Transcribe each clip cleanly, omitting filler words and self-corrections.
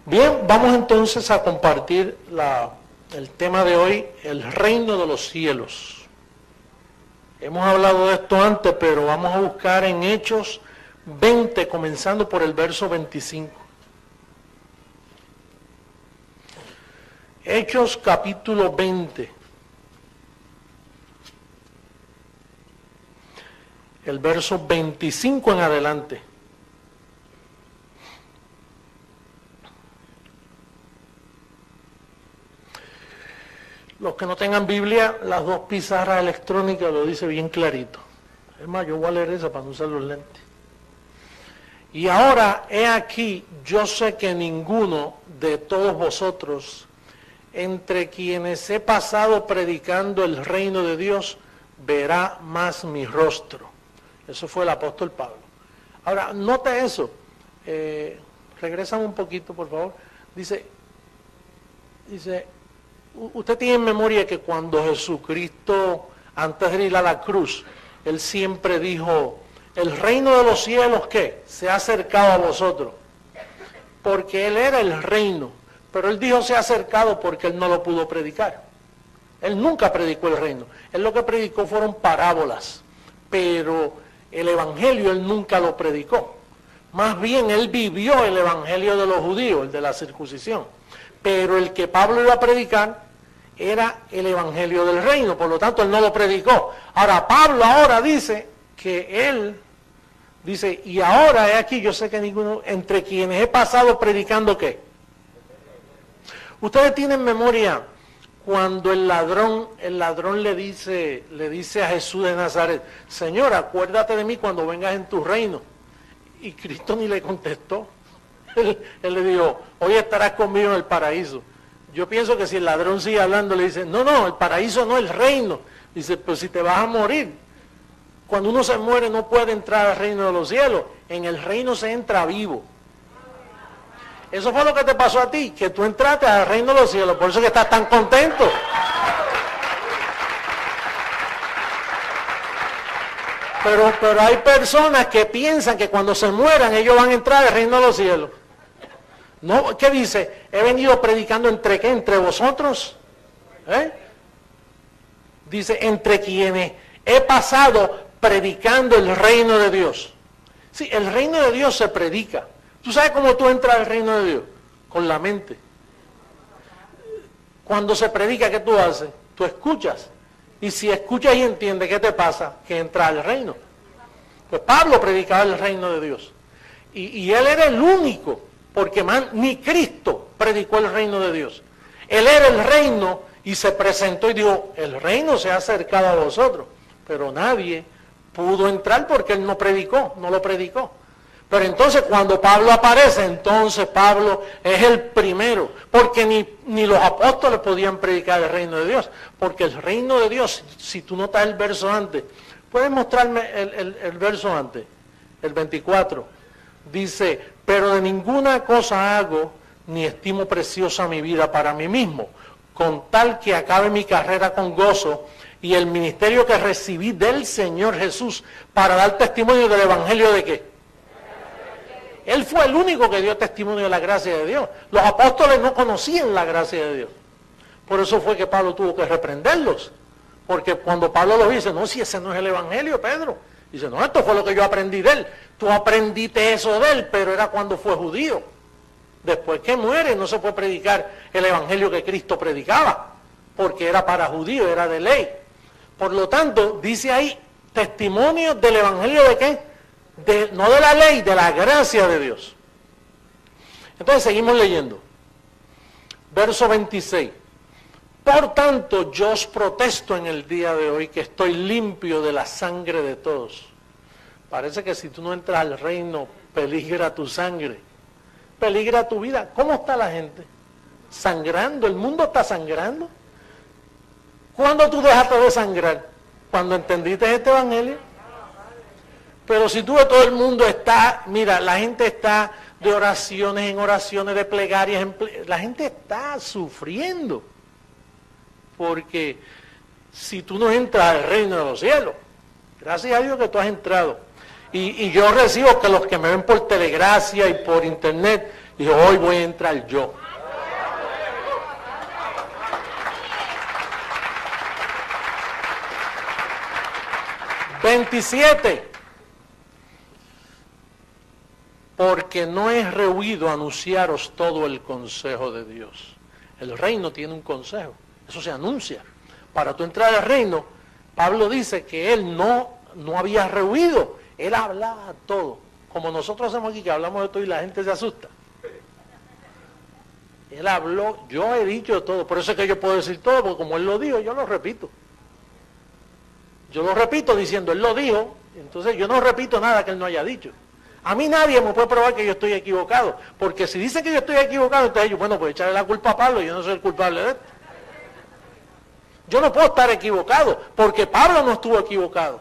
Bien, vamos entonces a compartir el tema de hoy, el reino de los cielos. Hemos hablado de esto antes, pero vamos a buscar en Hechos 20, comenzando por el verso 25. Hechos capítulo 20. El verso 25 en adelante. Los que no tengan Biblia, las dos pizarras electrónicas lo dice bien clarito. Es más, yo voy a leer esa para no usar los lentes. Y ahora, he aquí, yo sé que ninguno de todos vosotros, entre quienes he pasado predicando el reino de Dios, verá más mi rostro. Eso fue el apóstol Pablo. Ahora, note eso. Regrésame un poquito, por favor. Dice, usted tiene en memoria que cuando Jesucristo, antes de ir a la cruz, Él siempre dijo, el reino de los cielos, ¿qué? Se ha acercado a vosotros. Porque Él era el reino. Pero Él dijo se ha acercado porque Él no lo pudo predicar. Él nunca predicó el reino. Él lo que predicó fueron parábolas. Pero el evangelio Él nunca lo predicó. Más bien Él vivió el evangelio de los judíos, el de la circuncisión. Pero el que Pablo iba a predicar era el evangelio del reino, por lo tanto él no lo predicó. Ahora Pablo ahora dice que él, dice, y ahora he aquí, yo sé que ninguno, entre quienes he pasado predicando ¿qué? Ustedes tienen memoria cuando el ladrón le dice a Jesús de Nazaret, Señor, acuérdate de mí cuando vengas en tu reino. Y Cristo ni le contestó. Él le dijo, hoy estarás conmigo en el paraíso. Yo pienso que si el ladrón sigue hablando, le dice, no, el paraíso no, el reino. Dice, pues si te vas a morir. Cuando uno se muere no puede entrar al reino de los cielos. En el reino se entra vivo. Eso fue lo que te pasó a ti, que tú entraste al reino de los cielos. Por eso que estás tan contento. Pero hay personas que piensan que cuando se mueran ellos van a entrar al reino de los cielos. No, ¿qué dice? He venido predicando entre qué, entre vosotros. Dice, entre quienes he pasado predicando el reino de Dios. Sí, el reino de Dios se predica. ¿Tú sabes cómo tú entras al reino de Dios? Con la mente. Cuando se predica, ¿qué tú haces? Tú escuchas. Y si escuchas y entiendes, ¿qué te pasa? Que entras al reino. Pues Pablo predicaba el reino de Dios. Y él era el único, porque ni Cristo predicó el reino de Dios. Él era el reino y se presentó y dijo, el reino se ha acercado a vosotros. Pero nadie pudo entrar porque él no lo predicó. Pero entonces cuando Pablo aparece, entonces Pablo es el primero, porque ni los apóstoles podían predicar el reino de Dios, porque el reino de Dios, si tú notas el verso antes, ¿puedes mostrarme el verso antes? El 24, dice, pero de ninguna cosa hago, ni estimo preciosa mi vida para mí mismo, con tal que acabe mi carrera con gozo, y el ministerio que recibí del Señor Jesús, para dar testimonio del evangelio de ¿qué? Él fue el único que dio testimonio de la gracia de Dios. Los apóstoles no conocían la gracia de Dios. Por eso fue que Pablo tuvo que reprenderlos. Porque cuando Pablo los dice, no, si ese no es el evangelio, Pedro. Dice, no, esto fue lo que yo aprendí de él. Tú aprendiste eso de él, pero era cuando fue judío. Después que muere, no se puede predicar el evangelio que Cristo predicaba. Porque era para judíos, era de ley. Por lo tanto, dice ahí, testimonio del evangelio de ¿qué? No de la ley, de la gracia de Dios. Entonces seguimos leyendo. Verso 26. Por tanto, yo os protesto en el día de hoy que estoy limpio de la sangre de todos. Parece que si tú no entras al reino, peligra tu sangre, peligra tu vida. ¿Cómo está la gente? Sangrando, el mundo está sangrando. ¿Cuándo tú dejaste de sangrar? ¿Cuando entendiste este evangelio? Pero si tú ves todo el mundo está, mira, la gente está de oraciones en oraciones, de plegarias la gente está sufriendo. Porque si tú no entras al reino de los cielos, gracias a Dios que tú has entrado. Y yo recibo que los que me ven por Telegracia y por internet, Dijo, hoy voy a entrar yo. «27. Porque no es rehuido anunciaros todo el consejo de Dios». El reino tiene un consejo, eso se anuncia. Para tú entrar al reino, Pablo dice que él no había rehuido, él hablaba todo. Como nosotros hacemos aquí, que hablamos de todo y la gente se asusta. Él habló, yo he dicho todo, por eso es que yo puedo decir todo, porque como él lo dijo, yo lo repito. Yo lo repito diciendo, él lo dijo, entonces yo no repito nada que él no haya dicho. A mí nadie me puede probar que yo estoy equivocado, porque si dicen que yo estoy equivocado, entonces yo, bueno, pues echarle la culpa a Pablo, yo no soy el culpable de esto. Yo no puedo estar equivocado, porque Pablo no estuvo equivocado.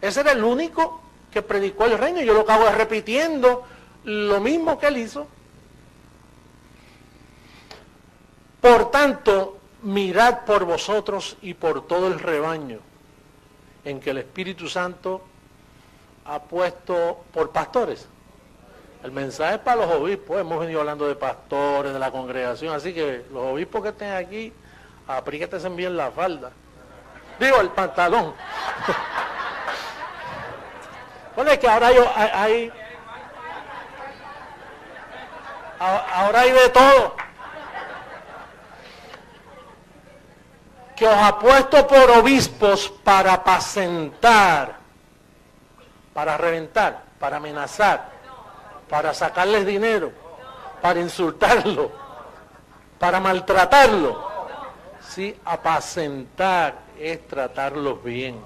Ese era el único que predicó el reino, y yo lo acabo repitiendo lo mismo que él hizo. Por tanto, mirad por vosotros y por todo el rebaño, en que el Espíritu Santo ha puesto por pastores. El mensaje es para los obispos, hemos venido hablando de pastores, de la congregación, así que los obispos que estén aquí, apríquense bien la falda. Digo, el pantalón. Bueno, es que ahora ahora hay de todo. Que os ha puesto por obispos para apacentar, para reventar, para amenazar, para sacarles dinero, para insultarlo, para maltratarlo. Sí, apacentar es tratarlos bien,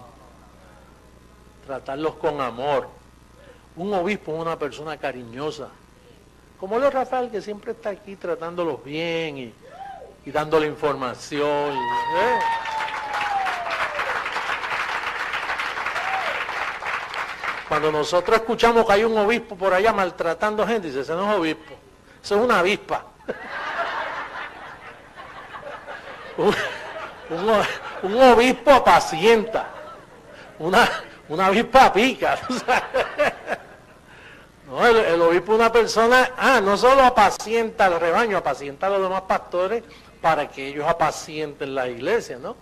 tratarlos con amor. Un obispo es una persona cariñosa, como lo Rafael, que siempre está aquí tratándolos bien y dándole información. Cuando nosotros escuchamos que hay un obispo por allá maltratando gente, dice, ese no es obispo, eso es una avispa. un obispo apacienta, una avispa pica. No, el obispo es una persona, no solo apacienta al rebaño, apacienta a los demás pastores para que ellos apacienten la iglesia, ¿no?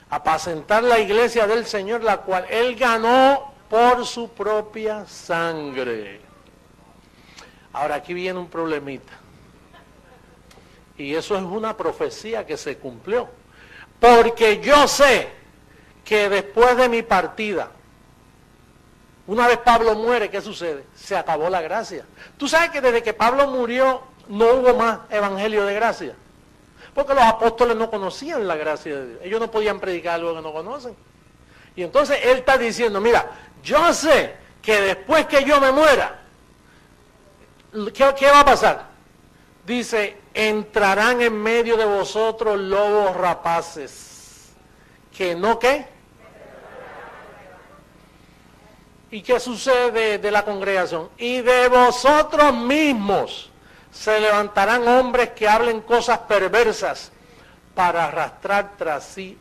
Apacentar la iglesia del Señor, la cual Él ganó por su propia sangre. Ahora aquí viene un problemita. Y eso es una profecía que se cumplió. Porque yo sé que después de mi partida, una vez Pablo muere, ¿qué sucede? Se acabó la gracia. Tú sabes que desde que Pablo murió no hubo más evangelio de gracia. Porque los apóstoles no conocían la gracia de Dios. Ellos no podían predicar algo que no conocen. Y entonces él está diciendo, mira, yo sé que después que yo me muera, ¿qué va a pasar? Dice, entrarán en medio de vosotros lobos rapaces. ¿Que no qué? ¿Y qué sucede de la congregación? Y de vosotros mismos se levantarán hombres que hablen cosas perversas para arrastrar tras sí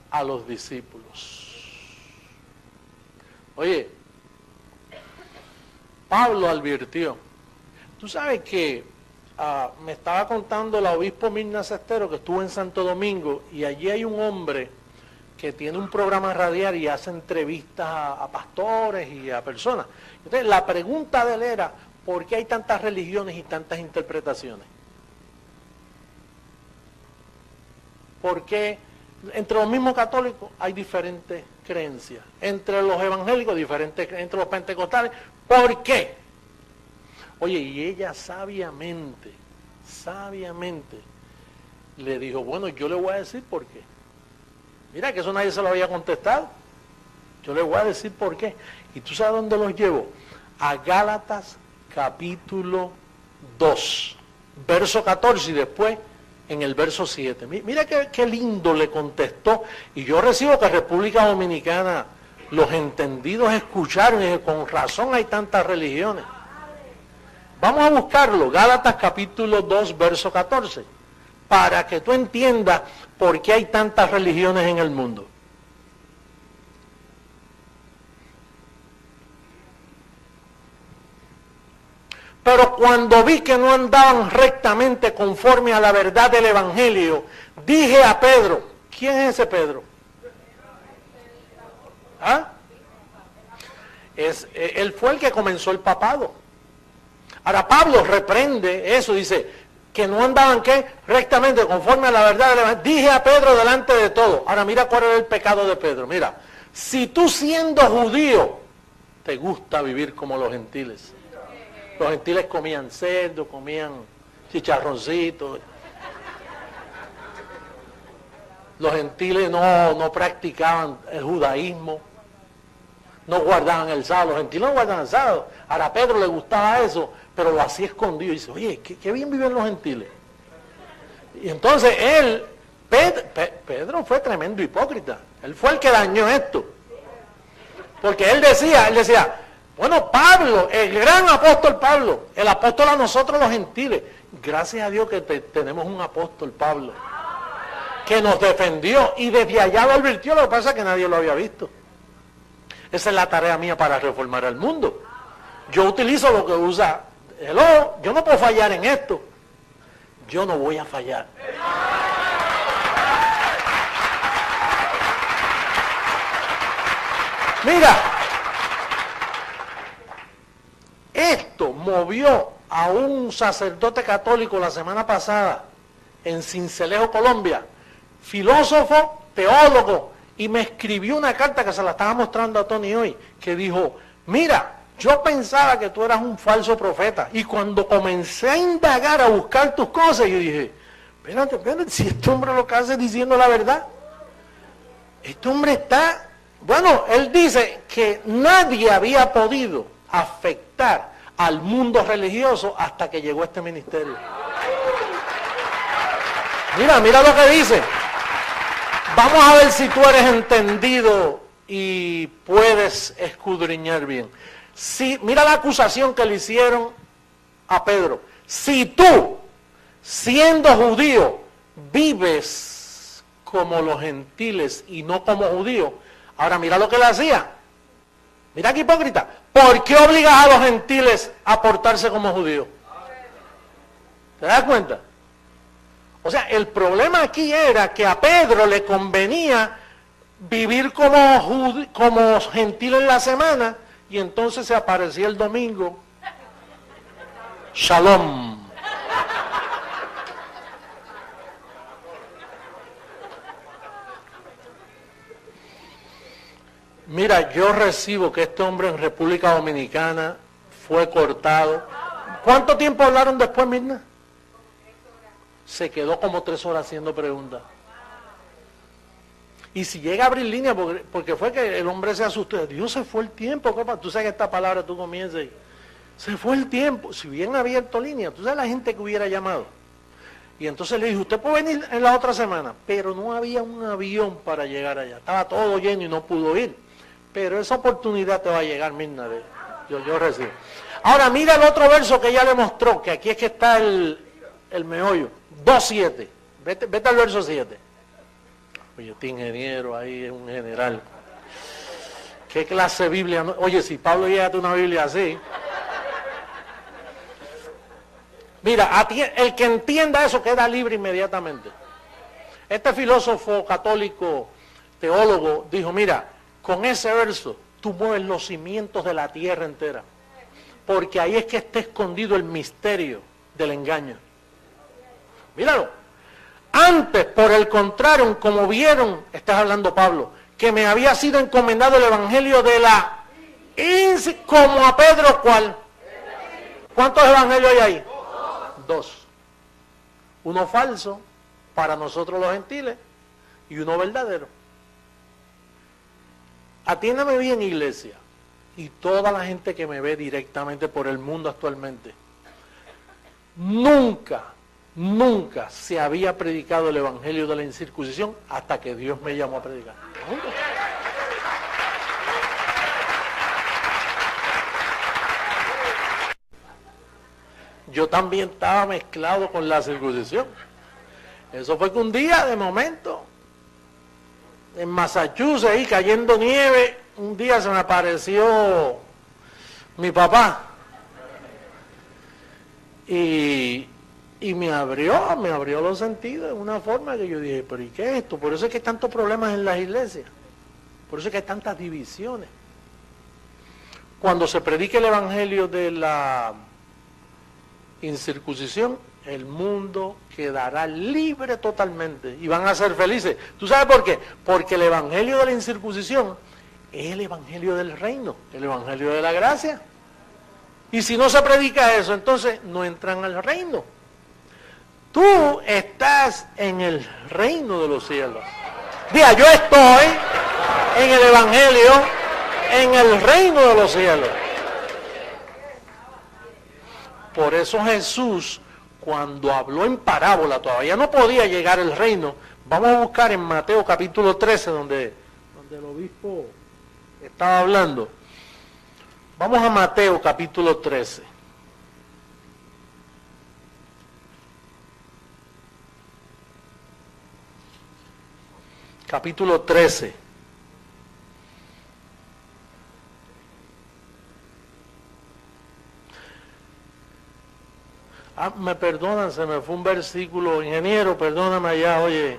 a los discípulos. Oye, Pablo advirtió. Tú sabes que me estaba contando el obispo Mirna Cestero, que estuvo en Santo Domingo, y allí hay un hombre que tiene un programa radial y hace entrevistas a pastores y a personas. Entonces, la pregunta de él era, ¿por qué hay tantas religiones y tantas interpretaciones? Porque entre los mismos católicos hay diferentes creencias, entre los evangélicos diferentes creencias, entre los pentecostales. ¿Por qué? Oye, y ella sabiamente le dijo, bueno, yo le voy a decir por qué. Mira que eso nadie se lo había contestado. Yo le voy a decir por qué. ¿Y tú sabes dónde los llevo? A Gálatas capítulo 2, verso 14 y después en el verso 7. Mira qué lindo le contestó. Y yo recibo que República Dominicana, los entendidos escucharon y con razón hay tantas religiones. Vamos a buscarlo, Gálatas capítulo 2, verso 14, para que tú entiendas por qué hay tantas religiones en el mundo. Pero cuando vi que no andaban rectamente conforme a la verdad del Evangelio, dije a Pedro, ¿quién es ese Pedro? ¿Ah? Él fue el que comenzó el papado. Ahora Pablo reprende eso, dice, que no andaban ¿qué? Rectamente conforme a la verdad del Evangelio. Dije a Pedro delante de todo. Ahora mira cuál era el pecado de Pedro. Mira, si tú siendo judío te gusta vivir como los gentiles. Los gentiles comían cerdo, comían chicharroncitos. Los gentiles no practicaban el judaísmo, no guardaban el sábado. Los gentiles no guardaban el sábado. Ahora a Pedro le gustaba eso, pero lo hacía escondido. Y dice, oye, qué bien viven los gentiles. Y entonces Pedro fue tremendo hipócrita. Él fue el que dañó esto. Porque él decía, bueno, Pablo, el gran apóstol Pablo, el apóstol a nosotros los gentiles. Gracias a Dios que tenemos un apóstol Pablo, que nos defendió y desde allá lo advirtió, lo que pasa es que nadie lo había visto. Esa es la tarea mía para reformar el mundo. Yo utilizo lo que usa el ojo, yo no puedo fallar en esto. Yo no voy a fallar. Mira, esto movió a un sacerdote católico la semana pasada en Sincelejo, Colombia, filósofo, teólogo, y me escribió una carta que se la estaba mostrando a Tony hoy, que dijo, mira, yo pensaba que tú eras un falso profeta, y cuando comencé a indagar, a buscar tus cosas, yo dije, espérate, si este hombre lo que hace es diciendo la verdad, este hombre está... Bueno, él dice que nadie había podido afectar al mundo religioso hasta que llegó este ministerio. Mira lo que dice. Vamos a ver si tú eres entendido y puedes escudriñar bien. Mira la acusación que le hicieron a Pedro. Si tú, siendo judío, vives como los gentiles y no como judíos, ahora mira lo que le hacía. Mira qué hipócrita. ¿Por qué obligas a los gentiles a portarse como judíos? ¿Te das cuenta? O sea, el problema aquí era que a Pedro le convenía vivir como gentil en la semana y entonces se aparecía el domingo. Shalom. Mira, yo recibo que este hombre en República Dominicana fue cortado. ¿Cuánto tiempo hablaron después, Mirna? Se quedó como 3 horas haciendo preguntas. Y si llega a abrir línea, porque fue que el hombre se asustó, Dios, se fue el tiempo, ¿qué pasa? Tú sabes que esta palabra tú comienzas y se fue el tiempo. Si hubieran abierto línea, tú sabes la gente que hubiera llamado. Y entonces le dije, usted puede venir en la otra semana, pero no había un avión para llegar allá. Estaba todo lleno y no pudo ir. Pero esa oportunidad te va a llegar, Mirna, yo recibo. Ahora mira el otro verso que ella le mostró, que aquí es que está el meollo. 2:7. Vete al verso 7. Oye, este ingeniero ahí es un general. ¿Qué clase de Biblia? Oye, si Pablo llega a una Biblia así. Mira, el que entienda eso queda libre inmediatamente. Este filósofo católico, teólogo, dijo, mira, con ese verso tú mueves los cimientos de la tierra entera. Porque ahí es que está escondido el misterio del engaño. Míralo. Antes, por el contrario, como vieron, estás hablando Pablo, que me había sido encomendado el evangelio de la... como a Pedro, ¿cuál? ¿Cuántos evangelios hay ahí? 2. Uno falso para nosotros los gentiles y uno verdadero. Atiéndame bien, iglesia, y toda la gente que me ve directamente por el mundo actualmente. Nunca se había predicado el evangelio de la incircuncisión hasta que Dios me llamó a predicar. Nunca. Yo también estaba mezclado con la circuncisión. Eso fue que un día, de momento, en Massachusetts, ahí cayendo nieve, un día se me apareció mi papá. Y me abrió los sentidos de una forma que yo dije, pero ¿y qué es esto? Por eso es que hay tantos problemas en las iglesias. Por eso es que hay tantas divisiones. Cuando se predique el evangelio de la incircuncisión, el mundo quedará libre totalmente y van a ser felices. ¿Tú sabes por qué? Porque el evangelio de la incircuncisión es el evangelio del reino, el evangelio de la gracia. Y si no se predica eso, entonces no entran al reino. Tú estás en el reino de los cielos. Diga, yo estoy en el evangelio, en el reino de los cielos. Por eso Jesús, cuando habló en parábola, todavía no podía llegar el reino. Vamos a buscar en Mateo capítulo 13, donde el obispo estaba hablando. Vamos a Mateo capítulo 13. Capítulo 13. Me perdonan, se me fue un versículo, ingeniero, perdóname allá, oye,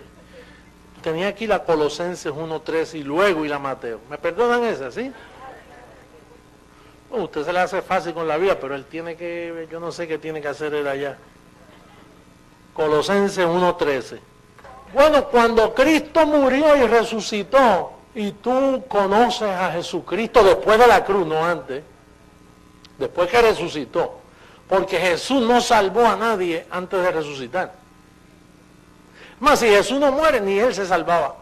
tenía aquí la Colosenses 1:13 y luego y la Mateo. ¿Me perdonan esa, sí? Bueno, usted se le hace fácil con la vida, pero él tiene que, yo no sé qué tiene que hacer él allá. Colosenses 1:13. Bueno, cuando Cristo murió y resucitó, y tú conoces a Jesucristo después de la cruz, no antes, después que resucitó, porque Jesús no salvó a nadie antes de resucitar. Más, si Jesús no muere, ni él se salvaba.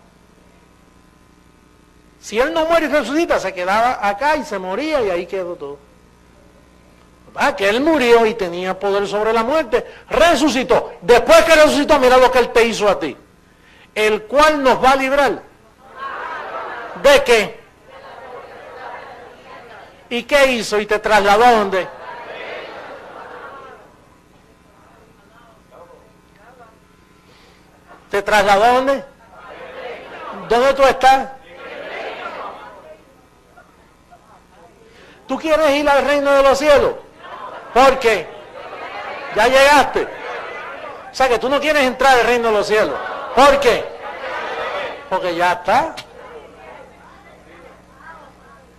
Si él no muere y resucita, se quedaba acá y se moría y ahí quedó todo. Que él murió y tenía poder sobre la muerte, resucitó. Después que resucitó, mira lo que él te hizo a ti. El cual nos va a librar. ¿De qué? ¿Y qué hizo? ¿Y te trasladó a dónde? ¿Te trasladó a dónde? ¿Dónde tú estás? ¿Tú quieres ir al reino de los cielos? ¿Por qué? Ya llegaste. O sea que tú no quieres entrar al reino de los cielos. ¿Por qué? Porque ya está.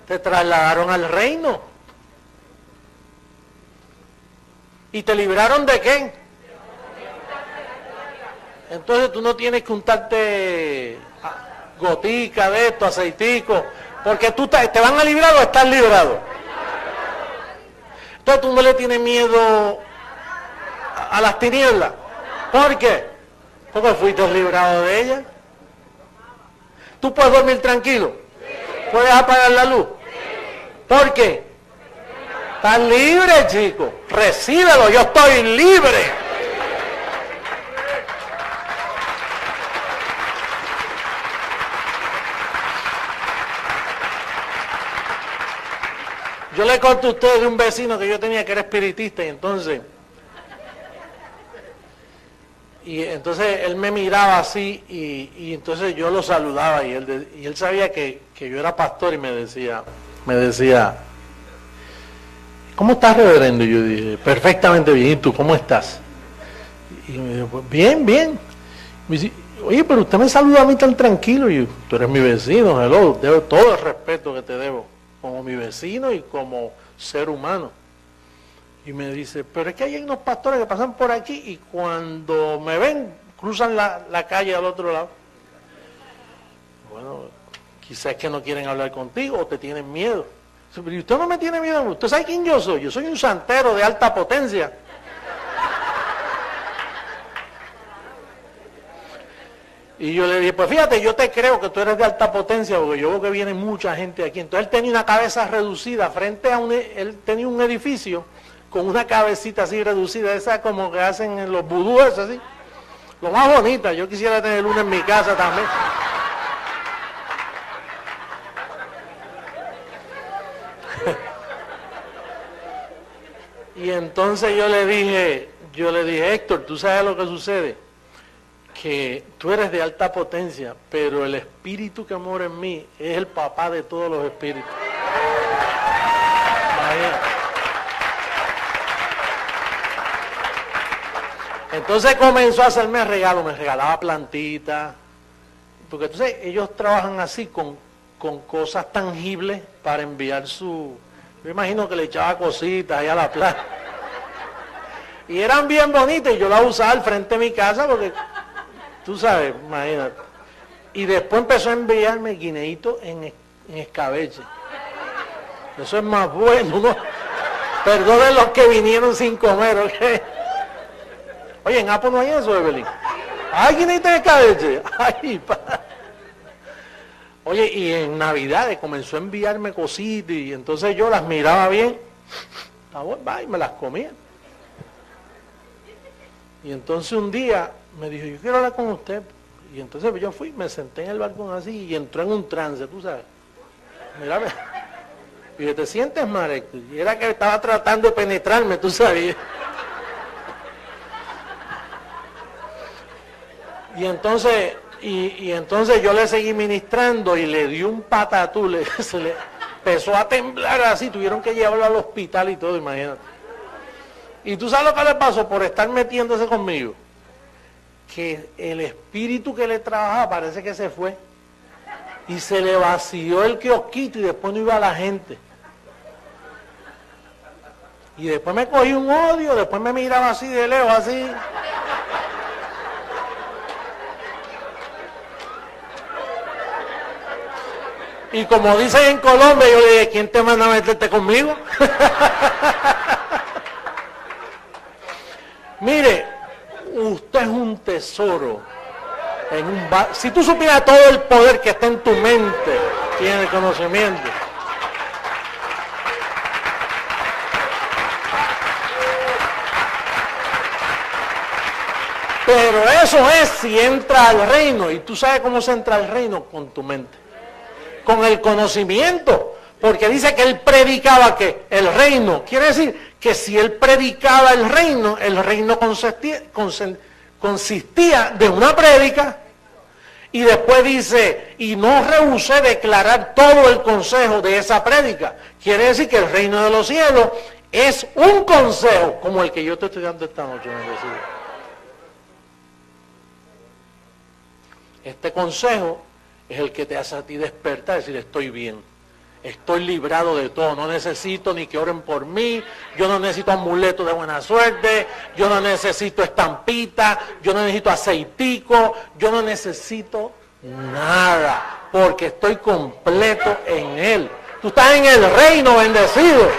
Te trasladaron al reino. ¿Y te libraron de qué? Entonces tú no tienes que untarte gotica de esto, aceitico, porque tú te van a librar o estás librado. Entonces tú no le tienes miedo a las tinieblas. ¿Por qué? Porque fuiste librado de ellas. ¿Tú puedes dormir tranquilo? ¿Puedes apagar la luz? ¿Por qué? Estás libre, chico. Recíbelo, yo estoy libre. Yo le conté a ustedes de un vecino que yo tenía que era espiritista y entonces él me miraba así y entonces yo lo saludaba y él sabía que yo era pastor y me decía, ¿cómo estás, reverendo? Y yo dije, perfectamente bien, ¿y tú cómo estás? Y me dijo, pues bien, bien. Me dice, oye, pero usted me saluda a mí tan tranquilo. Y yo, tú eres mi vecino, hello, debo todo el respeto que te debo, como mi vecino y como ser humano. Y me dice, pero es que hay unos pastores que pasan por aquí y cuando me ven, cruzan la calle al otro lado. Bueno, quizás es que no quieren hablar contigo o te tienen miedo. Pero usted no me tiene miedo, ¿usted sabe quién yo soy? Yo soy un santero de alta potencia. Y yo le dije, pues fíjate, yo te creo que tú eres de alta potencia porque yo veo que viene mucha gente aquí. Entonces él tenía una cabeza reducida frente a él tenía un edificio con una cabecita así reducida, esa como que hacen en los vudúes, así. Lo más bonita, yo quisiera tener una en mi casa también. Y entonces yo le dije, Héctor, ¿tú sabes lo que sucede? Que tú eres de alta potencia, pero el espíritu que mora en mí es el papá de todos los espíritus. Entonces comenzó a hacerme regalos, me regalaba plantitas, porque entonces ellos trabajan así con cosas tangibles para enviar su... Yo imagino que le echaba cositas ahí a la playa. Y eran bien bonitas y yo las usaba al frente de mi casa porque, tú sabes, imagínate. Y después empezó a enviarme guineitos en escabeche. Eso es más bueno, ¿no? Perdonen los que vinieron sin comer, ¿ok? Oye, en Apo no hay eso, Evelyn. Hay guineitos en escabeche. Ay, Oye, y en Navidades comenzó a enviarme cositas y entonces yo las miraba bien. Y me las comía. Y entonces un día me dijo, yo quiero hablar con usted. Y entonces yo fui, me senté en el balcón así y entró en un trance, tú sabes. Mírame. Y yo, ¿te sientes, Marek? Y era que estaba tratando de penetrarme, tú sabes. Y entonces yo le seguí ministrando y le di un patatú, se le empezó a temblar así, tuvieron que llevarlo al hospital y todo, imagínate. Y tú sabes lo que le pasó por estar metiéndose conmigo, que el espíritu que le trabajaba parece que se fue y se le vació el kiosquito y después no iba a la gente. Y después me cogí un odio, después me miraba así de lejos, así. Y como dicen en Colombia, yo le dije, ¿quién te manda a meterte conmigo? Mire, usted es un tesoro. Si tú supieras todo el poder que está en tu mente y en el conocimiento. Pero eso es si entra al reino. ¿Y tú sabes cómo se entra al reino? Con tu mente. Con el conocimiento. Porque dice que él predicaba que el reino. Quiere decir que si él predicaba el reino consistía de una prédica. Y después dice, y no rehusé declarar todo el consejo de esa prédica. Quiere decir que el reino de los cielos es un consejo como el que yo te estoy dando esta noche. Este consejo es el que te hace a ti despertar y decir, estoy bien, estoy librado de todo, no necesito ni que oren por mí, yo no necesito amuletos de buena suerte, yo no necesito estampita, yo no necesito aceitico, yo no necesito nada, porque estoy completo en Él. Tú estás en el reino bendecido.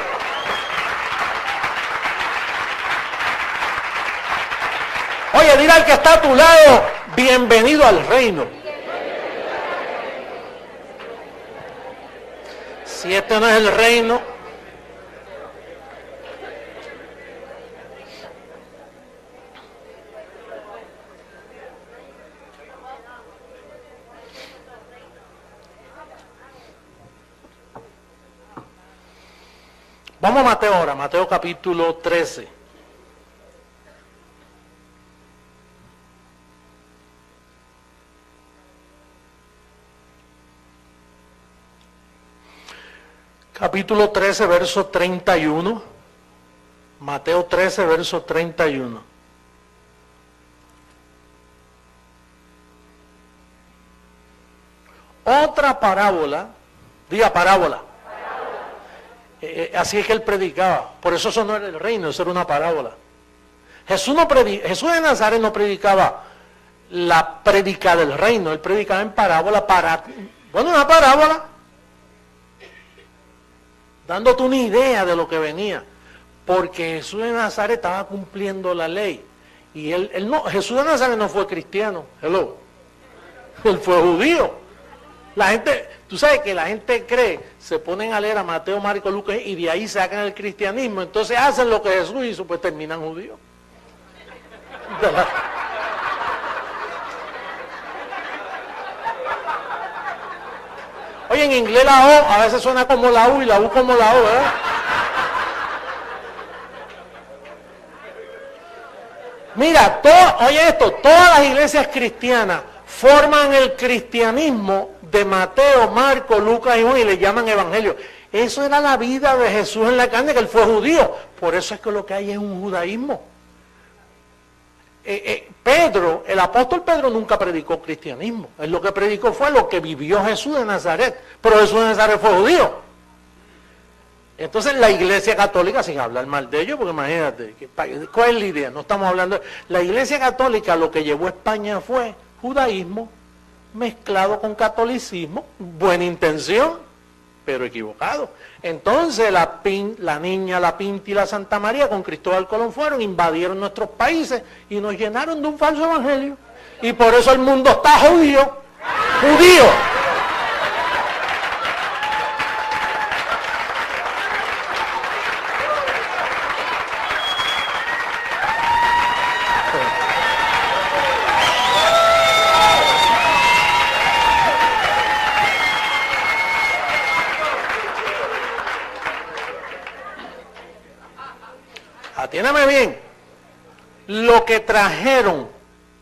Oye, dile al que está a tu lado, bienvenido al reino. Si este no es el reino, vamos a Mateo ahora, Mateo capítulo 13. Capítulo 13, verso 31. Mateo 13, verso 31. Otra parábola, diga parábola. Así es que él predicaba. Por eso no era el reino, eso era una parábola. Jesús de Nazaret no predicaba la prédica del reino, él predicaba en parábola una parábola, dándote una idea de lo que venía, porque Jesús de Nazaret estaba cumpliendo la ley, y Jesús de Nazaret no fue cristiano, él fue judío. La gente, tú sabes que la gente cree, se ponen a leer a Mateo, Marcos, Lucas, y de ahí sacan el cristianismo, entonces hacen lo que Jesús hizo, pues terminan judíos. Oye, en inglés la O a veces suena como la U y la U como la O, ¿verdad? Mira, oye esto, todas las iglesias cristianas forman el cristianismo de Mateo, Marcos, Lucas y Juan y le llaman evangelio. Eso era la vida de Jesús en la carne, que él fue judío. Por eso es que lo que hay es un judaísmo. Pedro, el apóstol Pedro nunca predicó cristianismo. Él lo que predicó fue lo que vivió Jesús de Nazaret. Pero Jesús de Nazaret fue judío. Entonces la Iglesia Católica, sin hablar mal de ellos, porque imagínate, ¿cuál es la idea? No estamos hablando... La Iglesia Católica lo que llevó a España fue judaísmo mezclado con catolicismo, buena intención, pero equivocado. Entonces la Niña, la Pinta y la Santa María con Cristóbal Colón fueron, invadieron nuestros países y nos llenaron de un falso evangelio. Y por eso el mundo está judío. Atiéndame bien, lo que trajeron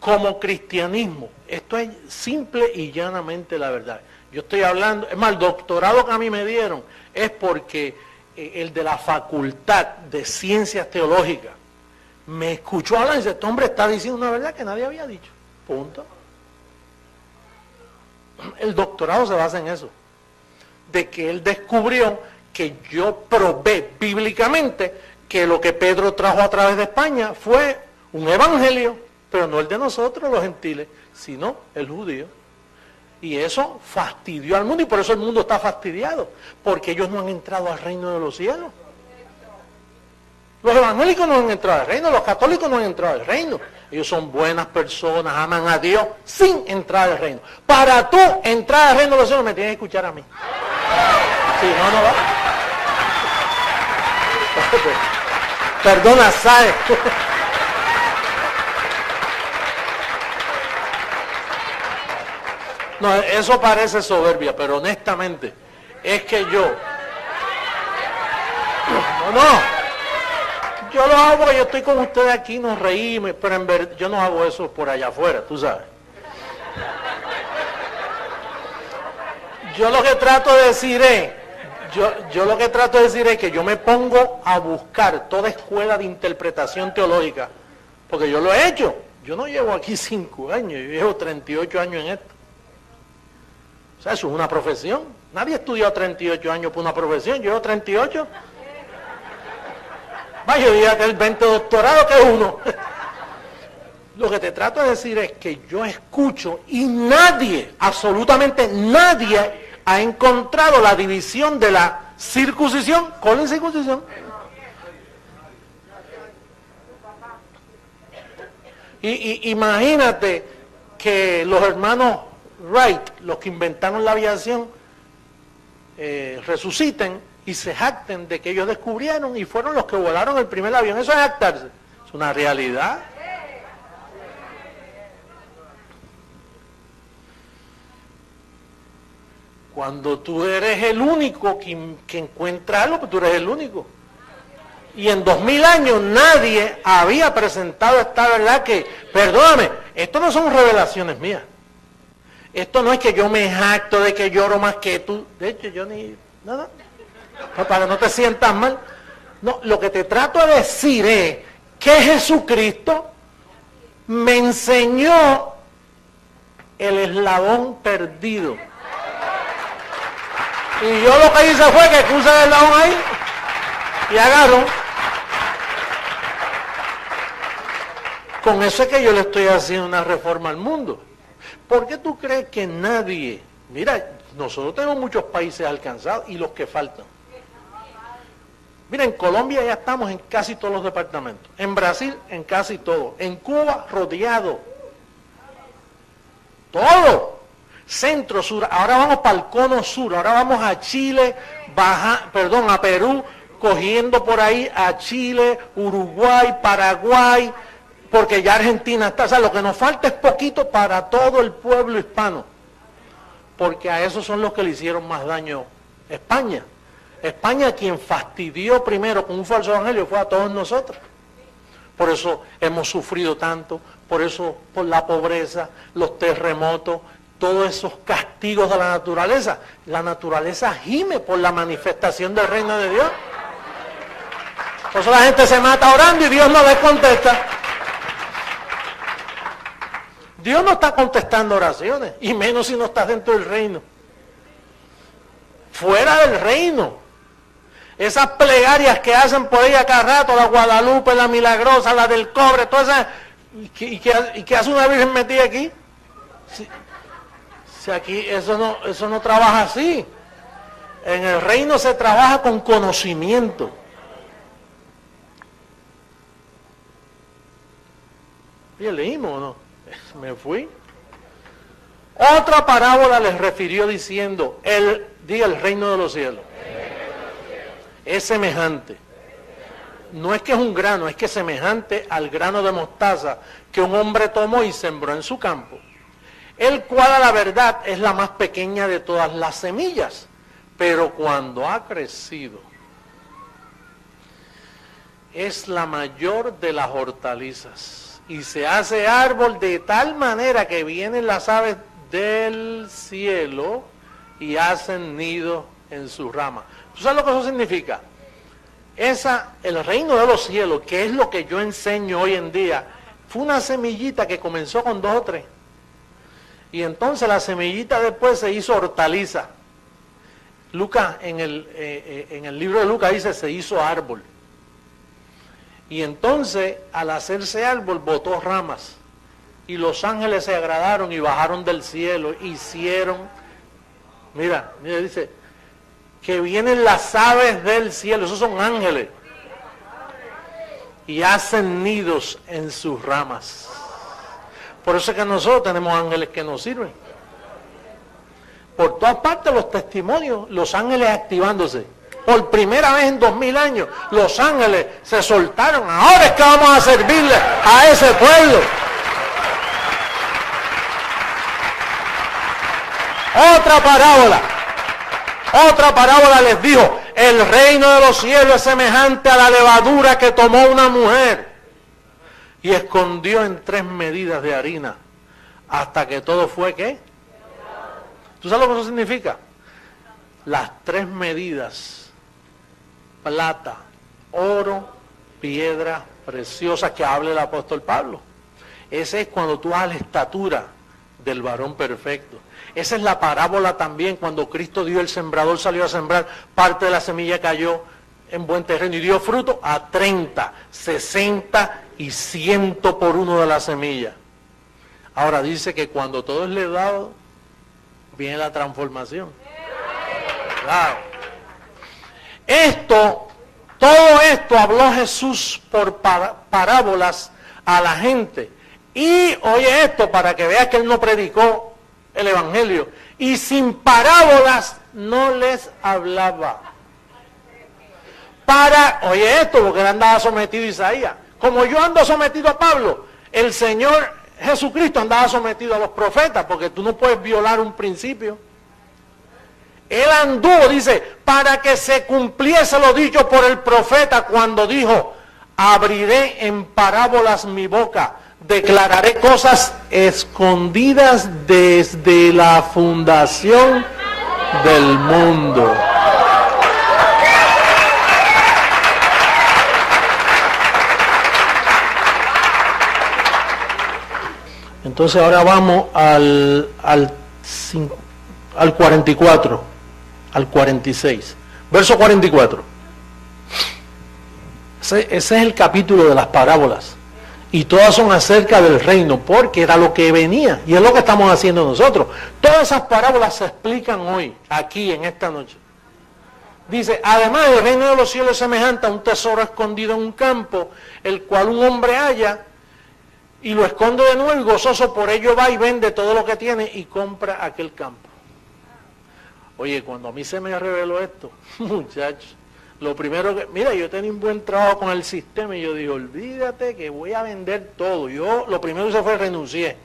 como cristianismo, esto es simple y llanamente la verdad. Yo estoy hablando, es más, el doctorado que a mí me dieron es porque el de la Facultad de Ciencias Teológicas me escuchó hablar y dice, este hombre está diciendo una verdad que nadie había dicho, punto. El doctorado se basa en eso, de que él descubrió que yo probé bíblicamente que lo que Pedro trajo a través de España fue un evangelio, pero no el de nosotros los gentiles, sino el judío. Y eso fastidió al mundo, y por eso el mundo está fastidiado, porque ellos no han entrado al reino de los cielos. Los evangélicos no han entrado al reino, los católicos no han entrado al reino. Ellos son buenas personas, aman a Dios sin entrar al reino. Para tú entrar al reino de los cielos me tienes que escuchar a mí. Si no, no va. Perdona, ¿sabes? No, eso parece soberbia, pero honestamente, es que yo... Yo lo hago porque yo estoy con ustedes aquí, nos reímos, pero en verdad yo no hago eso por allá afuera, tú sabes. Yo lo que trato de decir es... Yo lo que trato de decir es que yo me pongo a buscar toda escuela de interpretación teológica, porque yo lo he hecho. Yo no llevo aquí 5 años, yo llevo 38 años en esto. O sea, eso es una profesión. Nadie ha estudiado 38 años por una profesión, yo llevo 38. Vaya, yo diría que el 20 doctorado que es uno. Lo que te trato de decir es que yo escucho y nadie, absolutamente nadie, ha encontrado la división de la circuncisión con la incircuncisión. Y imagínate que los hermanos Wright, los que inventaron la aviación, resuciten y se jacten de que ellos descubrieron y fueron los que volaron el primer avión. Eso es jactarse, es una realidad. Cuando tú eres el único que encuentra algo, pues tú eres el único. Y en 2000 años nadie había presentado esta verdad que, perdóname, esto no son revelaciones mías. Esto no es que yo me jacto de que lloro más que tú. De hecho, yo ni... nada. Para que no te sientas mal. No, lo que te trato de decir es que Jesucristo me enseñó el eslabón perdido. Y yo lo que hice fue que puse el eslabón ahí y agarro. Con eso es que yo le estoy haciendo una reforma al mundo. ¿Por qué tú crees que nadie... Mira, nosotros tenemos muchos países alcanzados y los que faltan. Mira, en Colombia ya estamos en casi todos los departamentos. En Brasil, en casi todos. En Cuba, rodeado. Todo. Centro, sur, ahora vamos para el cono sur, ahora vamos a Chile, a Perú, cogiendo por ahí a Chile, Uruguay, Paraguay, porque ya Argentina está, o sea, lo que nos falta es poquito para todo el pueblo hispano, porque a esos son los que le hicieron más daño España. España quien fastidió primero con un falso evangelio fue a todos nosotros. Por eso hemos sufrido tanto, por eso, por la pobreza, los terremotos, todos esos castigos de la naturaleza. La naturaleza gime por la manifestación del reino de Dios. Por eso la gente se mata orando y Dios no les contesta. Dios no está contestando oraciones, y menos si no estás dentro del reino. Fuera del reino. Esas plegarias que hacen por ahí a cada rato, la Guadalupe, la Milagrosa, la del Cobre, todas esas, ¿y qué hace una virgen metida aquí? Si aquí eso no trabaja así. En el reino se trabaja con conocimiento. ¿Ya leímos o no? Me fui. Otra parábola les refirió diciendo, diga el reino de los cielos. Es semejante. No es que es un grano, es que es semejante al grano de mostaza que un hombre tomó y sembró en su campo, el cual a la verdad es la más pequeña de todas las semillas, pero cuando ha crecido es la mayor de las hortalizas y se hace árbol de tal manera que vienen las aves del cielo y hacen nido en sus ramas. ¿Tú sabes lo que eso significa? El reino de los cielos, que es lo que yo enseño hoy en día, fue una semillita que comenzó con 2 o 3. Y entonces la semillita después se hizo hortaliza. Lucas, en el libro de Lucas dice, se hizo árbol. Y entonces, al hacerse árbol, botó ramas. Y los ángeles se agradaron y bajaron del cielo, hicieron, mira, dice, que vienen las aves del cielo, esos son ángeles, y hacen nidos en sus ramas. Por eso es que nosotros tenemos ángeles que nos sirven. Por todas partes los testimonios, los ángeles activándose. Por primera vez en 2000 años, los ángeles se soltaron. Ahora es que vamos a servirle a ese pueblo. Otra parábola les dijo, el reino de los cielos es semejante a la levadura que tomó una mujer y escondió en 3 medidas de harina hasta que todo fue, ¿qué? ¿Tú sabes lo que eso significa? Las 3 medidas, plata, oro, piedra preciosa que habla el apóstol Pablo. Ese es cuando tú vas a la estatura del varón perfecto. Esa es la parábola también cuando Cristo dio el sembrador, salió a sembrar, parte de la semilla cayó en buen terreno y dio fruto a 30, 60 y 100 por uno de la semilla. Ahora dice que cuando todo es le dado, viene la transformación. Claro. Todo esto habló Jesús por parábolas a la gente. Y oye esto para que veas que él no predicó el evangelio. Y sin parábolas no les hablaba. Oye esto, porque él andaba sometido a Isaías. Como yo ando sometido a Pablo, el Señor Jesucristo andaba sometido a los profetas, porque tú no puedes violar un principio. Él anduvo, dice, para que se cumpliese lo dicho por el profeta cuando dijo, abriré en parábolas mi boca, declararé cosas escondidas desde la fundación del mundo. Entonces ahora vamos al 44, al 46, verso 44. Ese es el capítulo de las parábolas. Y todas son acerca del reino, porque era lo que venía, y es lo que estamos haciendo nosotros. Todas esas parábolas se explican hoy, aquí, en esta noche. Dice, además el reino de los cielos es semejante a un tesoro escondido en un campo, el cual un hombre halla, y lo esconde de nuevo, y gozoso por ello va y vende todo lo que tiene, y compra aquel campo. Oye, cuando a mí se me reveló esto, muchachos, lo primero que, mira, yo tenía un buen trabajo con el sistema y yo dije, olvídate que voy a vender todo. Yo lo primero que hice fue renuncié.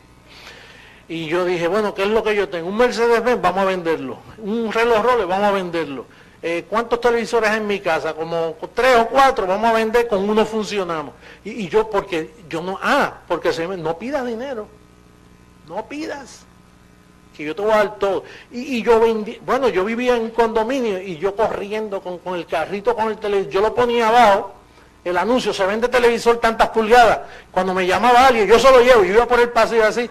Y yo dije, bueno, ¿qué es lo que yo tengo? Un Mercedes-Benz, vamos a venderlo. Un reloj Rolex, vamos a venderlo. ¿Cuántos televisores hay en mi casa? Como 3 o 4, vamos a vender, con uno funcionamos. Y yo, porque no pidas dinero. No pidas. Que yo te voy a dar todo. Y yo vendí, bueno, yo vivía en un condominio y yo corriendo con el carrito, con el televisor, yo lo ponía abajo, el anuncio, se vende televisor tantas pulgadas. Cuando me llamaba alguien, yo solo llevo, yo iba por el pasillo así,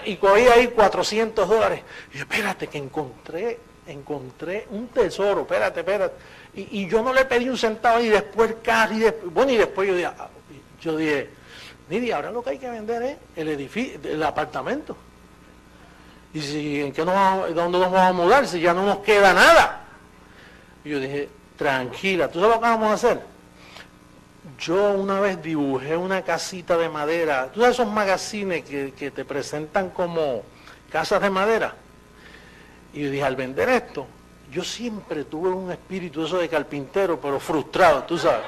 y cogí ahí $400. Y yo, espérate, que encontré un tesoro, espérate. Y yo no le pedí un centavo, y después el carro, y después yo dije, Nidia, ahora lo que hay que vender es el edificio, el apartamento. Y si, ¿dónde nos vamos a mudar? Si ya no nos queda nada. Y yo dije, tranquila, ¿tú sabes lo que vamos a hacer? Yo una vez dibujé una casita de madera. ¿Tú sabes esos magazines que te presentan como casas de madera? Y yo dije, al vender esto, yo siempre tuve un espíritu eso de carpintero, pero frustrado, tú sabes.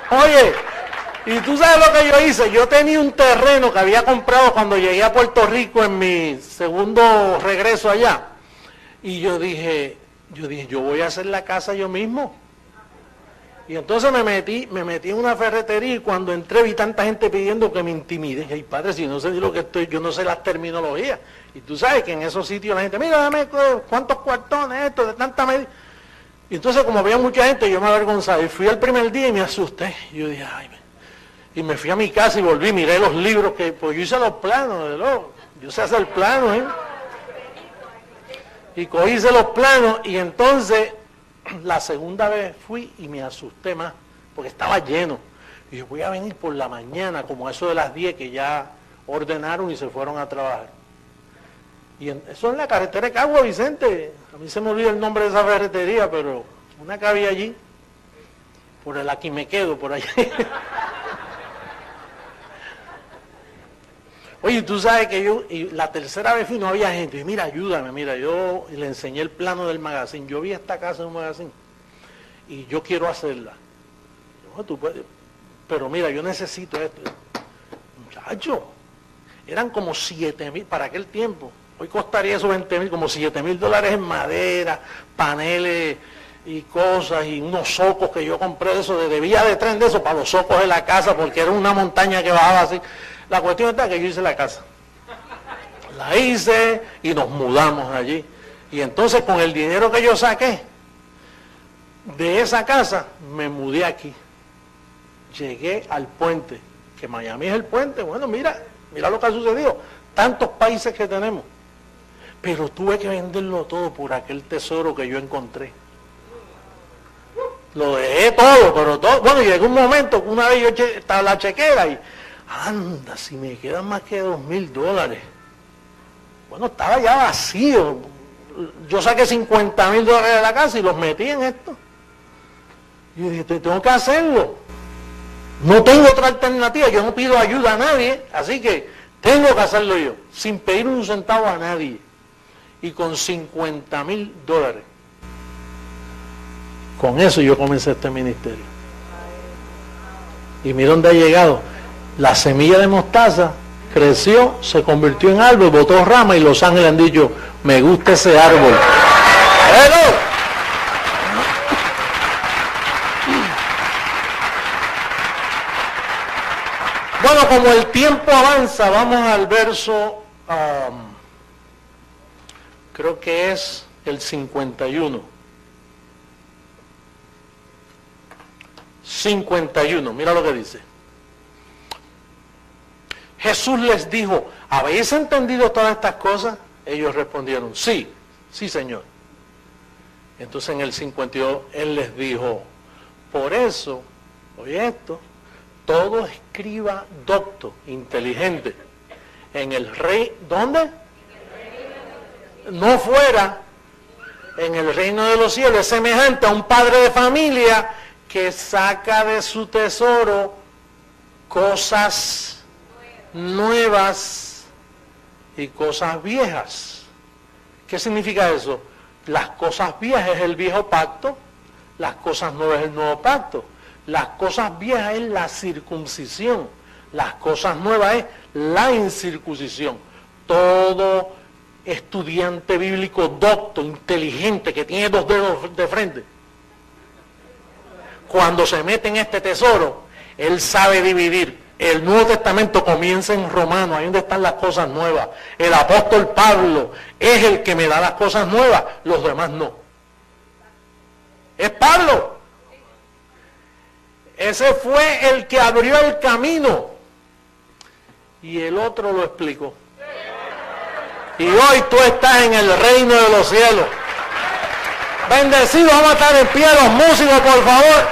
Oye, y tú sabes lo que yo hice. Yo tenía un terreno que había comprado cuando llegué a Puerto Rico en mi segundo regreso allá. Y yo dije, yo voy a hacer la casa yo mismo. Y entonces me metí en una ferretería, y cuando entré vi tanta gente pidiendo que me intimide. Ay, padre, si no sé ni lo que estoy, yo no sé las terminologías. Y tú sabes que en esos sitios la gente, mira, dame cuántos cuartones, esto, de tanta medida. Y entonces, como había mucha gente, yo me avergonzaba. Y fui al primer día y me asusté. Y yo dije, ay, y me fui a mi casa y volví, miré los libros, pues yo hice los planos, de luego. Yo sé hacer planos, Y hice los planos, y entonces, la segunda vez fui y me asusté más, porque estaba lleno. Y yo voy a venir por la mañana, como eso de las 10, que ya ordenaron y se fueron a trabajar. Y eso en la carretera de Cagua, Vicente. A mí se me olvida el nombre de esa ferretería, pero una que había allí, por el Aquí Me Quedo, por allí. Oye, tú sabes que y la tercera vez fui, no había gente. Y mira, ayúdame, yo le enseñé el plano del magazine. Yo vi esta casa en un magazine y yo quiero hacerla. Yo, tú puedes, pero mira, yo necesito esto. Muchacho, eran como 7,000 para aquel tiempo. Hoy costaría esos 20,000, como $7,000 en madera, paneles y cosas, y unos socos que yo compré de eso, de vía de tren de eso, para los socos de la casa, porque era una montaña que bajaba así. La cuestión está que yo hice la casa. La hice y nos mudamos allí. Y entonces con el dinero que yo saqué de esa casa, me mudé aquí. Llegué al puente, que Miami es el puente. Bueno, mira lo que ha sucedido. Tantos países que tenemos. Pero tuve que venderlo todo por aquel tesoro que yo encontré. Lo dejé todo, pero todo. Bueno, llegó un momento, una vez yo estaba la chequera y, anda, si me quedan más que $2,000. Bueno, estaba ya vacío. Yo saqué $50,000 de la casa y los metí en esto. Y yo dije, tengo que hacerlo. No tengo otra alternativa, yo no pido ayuda a nadie, así que tengo que hacerlo yo, sin pedir un centavo a nadie. Y con $50,000. Con eso yo comencé este ministerio. Y mira dónde ha llegado. La semilla de mostaza creció, se convirtió en árbol, botó rama, y los ángeles han dicho, me gusta ese árbol. ¡Pero! Bueno, como el tiempo avanza, vamos al verso, creo que es el 51. 51, mira lo que dice. Jesús les dijo, ¿habéis entendido todas estas cosas? Ellos respondieron, sí, Señor. Entonces en el 52 Él les dijo, por eso, oye esto, todo escriba docto, inteligente, en el rey, ¿dónde? No fuera, en el reino de los cielos, es semejante a un padre de familia que saca de su tesoro cosas nuevas y cosas viejas. ¿Qué significa eso? Las cosas viejas es el viejo pacto, las cosas nuevas es el nuevo pacto. Las cosas viejas es la circuncisión, las cosas nuevas es la incircuncisión. Todo estudiante bíblico docto, inteligente, que tiene 2 dedos de frente, cuando se mete en este tesoro, él sabe dividir. El Nuevo Testamento comienza en Romanos, ahí donde están las cosas nuevas. El apóstol Pablo es el que me da las cosas nuevas, los demás no. Es Pablo. Ese fue el que abrió el camino. Y el otro lo explicó. Y hoy tú estás en el reino de los cielos. Bendecidos, vamos a estar en pie los músicos, por favor.